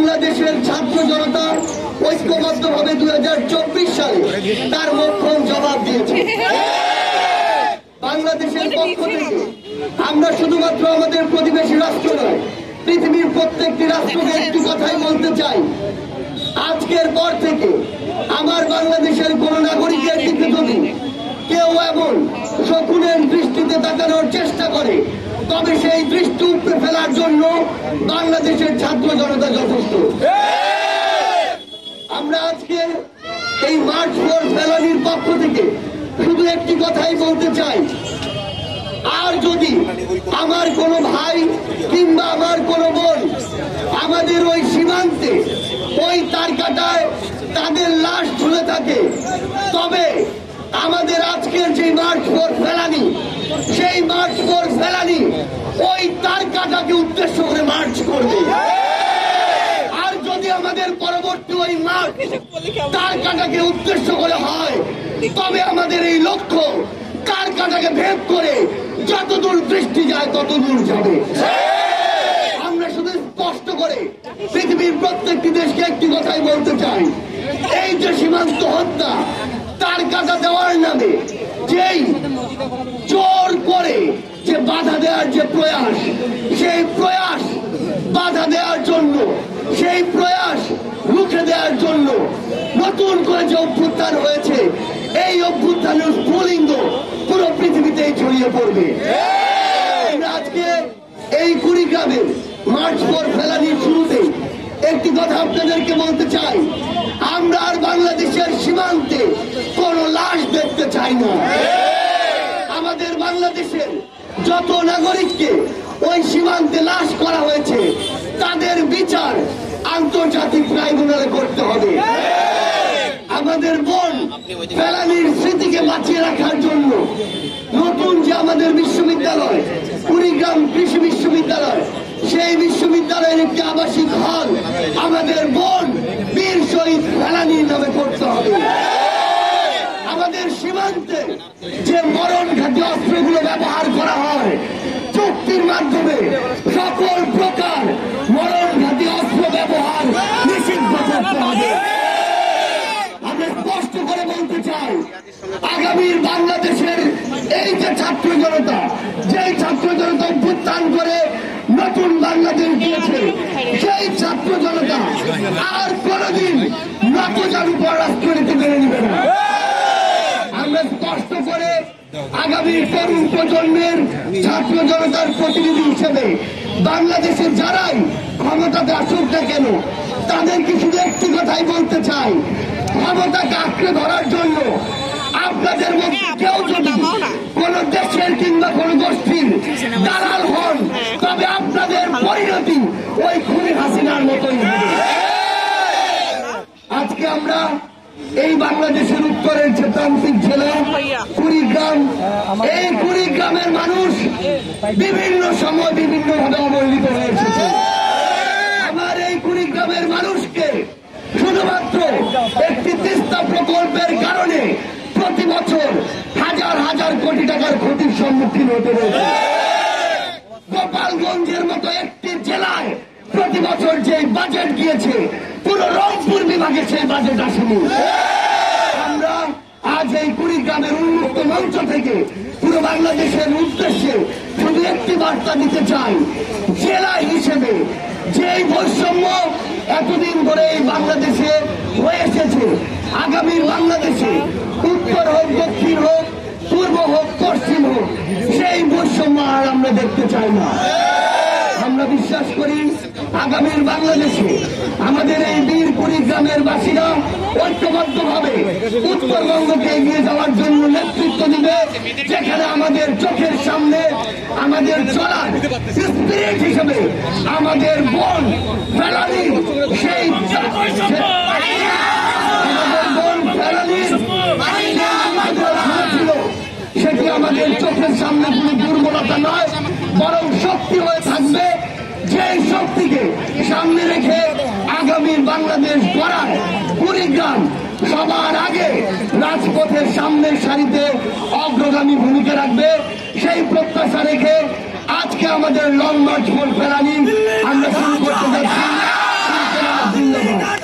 বাংলাদেশের ছাত্র জনতা ঐক্যবদ্ধভাবে 2024 সালে তার মোক্ষম জবাব দিয়েছে। বাংলাদেশের পক্ষ থেকে আমরা শুধুমাত্র আমাদের প্রতিবেশী রাষ্ট্র নয়, পৃথিবীর প্রত্যেকটি রাষ্ট্রকে একটি কথাই বলতে চাই, আজকের পর থেকে আমার বাংলাদেশের কোন নাগরিকের দিকে যদি কেউ এমন শকুনের দৃষ্টিতে তাকানোর চেষ্টা করে, তবে সেই দৃষ্টি উপড়ে ফেলার জন্য বাংলাদেশের ছাত্র জনতা যথেষ্ট। আমরা আজকে এই মার্চ ফর ফেলানির পক্ষ থেকে শুধু একটি কথাই বলতে চাই, আর যদি আমার কোনো ভাই কিংবা আমার কোনো বোন আমাদের ওই সীমান্তে ওই তারকাটায় তাদের লাশ ঝুলে থাকে, তবে আমাদের আজকের যে মার্চ ফর ফেলানি, সেই মার্চ ফর ফেলানি ওই তারকাটাকে উদ্দেশ্য করে মার্চ করবে। আর যদি আমাদের পরবর্তী ওই মার্চ তারকাটাকে উদ্দেশ্য করে হয়, তবে আমাদের এই লক্ষ্য তারকাটাকে ভেদ করে যতদূর দৃষ্টি যায় ততদূর যাবে। আমরা শুধু স্পষ্ট করে পৃথিবীর প্রত্যেকটি দেশকে একটি কথাই বলতে চাই, এই যে সীমান্ত হত্যা তার কাটা দেওয়ার নামে যেই জোর করে যে বাধা দেওয়ার যে প্রয়াস, সেই প্রয়াস বাধা দেওয়ার জন্য, সেই প্রয়াস রুখে দেওয়ার জন্য নতুন করে যে অভ্যুত্থান হয়েছে, এই অভ্যুত্থানের স্ফুলিঙ্গ পুরো পৃথিবীতেই ছড়িয়ে পড়বে। আজকে এই কুড়িগ্রামের মার্চ ফর ফেলানির শুরুতে একটি কথা আপনাদেরকে বলতে চাই, আমরা আর বাংলাদেশের সীমান্তে কোন লাশ দেখতে চাই না। আমাদের বাংলাদেশের যত নাগরিককে ওই সীমান্তে লাশ করা হয়েছে, তাদের বিচার আন্তর্জাতিক ট্রাইব্যুনালে করতে হবে। আমাদের বোন ফেলানির স্মৃতিকে বাঁচিয়ে রাখার জন্য নতুন যে আমাদের বিশ্ববিদ্যালয়, কুড়িগ্রাম কৃষি বিশ্ববিদ্যালয়, সেই বিশ্ববিদ্যালয়ের একটি আবাসিক হল আমাদের বোন বীর শহীদ ফেলানির নামে করতে হবে। আমাদের সীমান্তে যে মরণঘাতী অস্ত্রগুলো ব্যবহার করা হয়, চুক্তির মাধ্যমে সকল প্রকার মরণঘাতী অস্ত্র ব্যবহার নিষিদ্ধ করতে হবে। আমরা স্পষ্ট করে বলতে চাই, আগামীর বাংলাদেশের এই যে ছাত্র জনতা, যেই ছাত্র জনতা অভ্যুত্থান করে নতুন বাংলাদেশ দিয়েছে, সেই ছাত্র জনতা আর কোনদিন নতজানু পররাষ্ট্রনীতি মেনে নেবে না। আমরা স্পষ্ট করে আগামী তরুণ প্রজন্মের ছাত্র জনতার প্রতিনিধি হিসেবে বাংলাদেশের যারাই ক্ষমতাতে আসুক না কেন, তাদেরকে শুধু একটি কথাই বলতে চাই, ক্ষমতাকে আঁকড়ে ধরার জন্য আপনাদের মধ্যে কেউ যদি কোন দেশের কিংবা কোন গোষ্ঠীর দালাল হন, তবে আপনাদের পরিণতি ওই খুনি হাসিনার মতোই হবে। আজকে আমরা এই বাংলাদেশের উত্তরের যে প্রান্তিক জেলা কুড়িগ্রাম, এই কুড়িগ্রামের মানুষ বিভিন্ন সময় বিভিন্নভাবে অবহেলিত হয়ে এসেছে। আমার এই কুড়িগ্রামের মানুষকে শুধুমাত্র একটি তিস্তা প্রকল্পের কারণে প্রতি বছর হাজার হাজার কোটি টাকার ক্ষতির সম্মুখীন হতে হয়েছে। গোপালগঞ্জের মতো একটি জেলায় প্রতি বছর যে বাজেট গিয়েছে, পুরো রংপুর বিভাগে সেই বাজেট আসেনি। আমরা আজ এই কুড়িগ্রামের উন্মুক্ত মঞ্চ থেকে পুরো বাংলাদেশের উদ্দেশ্যে শুধু একটি বার্তা দিতে চাই, জেলা হিসেবে যে বৈষম্য এতদিন ধরে এই বাংলাদেশে হয়ে এসেছে, আগামীর বাংলাদেশে উত্তর হোক, দক্ষিণ হোক, পূর্ব হোক, পশ্চিম হোক, সেই বৈষম্য আর আমরা দেখতে চাই না। আমরা বিশ্বাস করি আগামীর বাংলাদেশে আমাদের এই বীর কুড়িগ্রামের বাসীরা ঐক্যবদ্ধভাবে উত্তরবঙ্গকে এগিয়ে যাওয়ার জন্য নেতৃত্ব দিবে, যেখানে আমাদের চোখের সামনে আমাদের চলার স্পিরিট হিসেবে আমাদের বোন ফেলানি, সেই আমাদের বোন ফেলানির ছিল, সেটি আমাদের চোখের সামনে কোনো দুর্বলতা নয়, বরং শক্তি হয়ে থাকবে। যে শক্তিকে সামনে রেখে আগামীর বাংলাদেশ গড়ায় কুড়িগ্রাম সবার আগে রাজপথের সামনের সারিতে অগ্রগামী ভূমিকা রাখবে, সেই প্রত্যাশা রেখে আজকে আমাদের লং মার্চ ফর ফেলানি আমরা শুরু করতে যাচ্ছি। ধন্যবাদ।